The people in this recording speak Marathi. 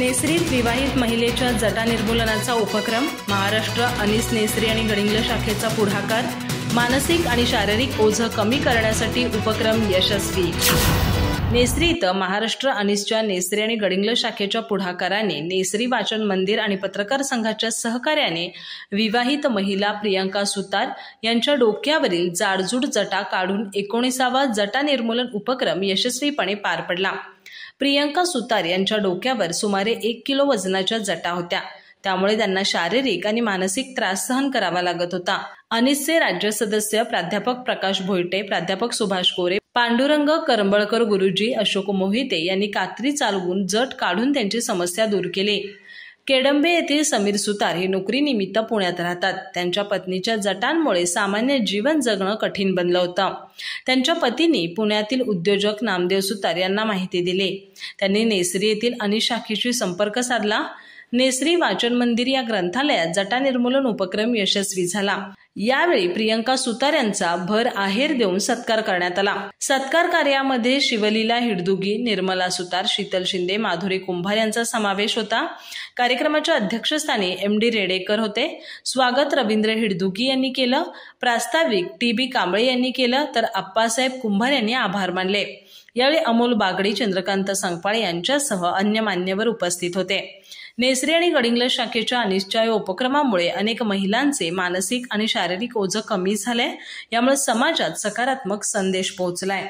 नेसरीत विवाहित महिलेच्या जटा निर्मूलनाचा उपक्रम, महाराष्ट्र अनीस नेसरी आणि गडिंग्लज शाखेचा पुढाकार, मानसिक आणि शारीरिक ओझं कमी करण्यासाठी उपक्रम यशस्वी। नेसरी इथं महाराष्ट्र अनीसच्या नेसरी आणि गडिंग्लज शाखेच्या पुढाकाराने नेसरी वाचन मंदिर आणि पत्रकार संघाच्या सहकार्याने विवाहित महिला प्रियंका सुतार यांच्या डोक्यावरील जाडजूड जटा काढून 19वा जटा निर्मूलन उपक्रम यशस्वीपणे पार पडला। प्रियंका सुतार यांच्या डोक्यावर सुमारे 1 किलो वजनाच्या जटा होत्या, त्यामुळे त्यांना शारीरिक आणि मानसिक त्रास सहन करावा लागत होता। अनीसचे राज्य सदस्य प्राध्यापक प्रकाश भोईटे, प्राध्यापक सुभाष कोरे, पांडुरंग करंबळकर गुरुजी, अशोक मोहिते यांनी कात्री चालवून जट काढून त्यांची समस्या दूर केली। केडंबे येथील समीर सुतार हे नोकरीनिमित्त पुण्यात राहतात। त्यांच्या पत्नीच्या जटांमुळे सामान्य जीवन जगणं कठीण बनलं होतं। त्यांच्या पतींनी पुण्यातील उद्योजक नामदेव सुतार यांना माहिती दिली। त्यांनी नेसरी येथील अनीस शाखेशी संपर्क साधला। नेसरी वाचन मंदिर या ग्रंथालयात जटा निर्मूलन उपक्रम यशस्वी झाला। यावेळी प्रियंका सुतार यांचा भर आहेर देऊन सत्कार करण्यात आला। सत्कार कार्यामध्ये शिवलीला हिडदुगी, निर्मला सुतार, शीतल शिंदे, माधुरी कुंभार यांचा समावेश होता। कार्यक्रमाच्या अध्यक्षस्थानी MD रेडेकर होते। स्वागत रवींद्र हिडदुगी यांनी केलं, प्रास्ताविक TB कांबळे यांनी केलं, तर अप्पासाहेब कुंभार यांनी आभार मानले। यावेळी अमोल बागडी, चंद्रकांत संकपाळे यांच्यासह अन्य मान्यवर उपस्थित होते। नेसरी आणि गडिंग्लज शाखेच्या अनीसच्या या उपक्रमामुळे अनेक महिलांचे मानसिक आणि शारीरिक ओझं कमी झाले। यामुळे समाजात सकारात्मक संदेश पोहोचलाय।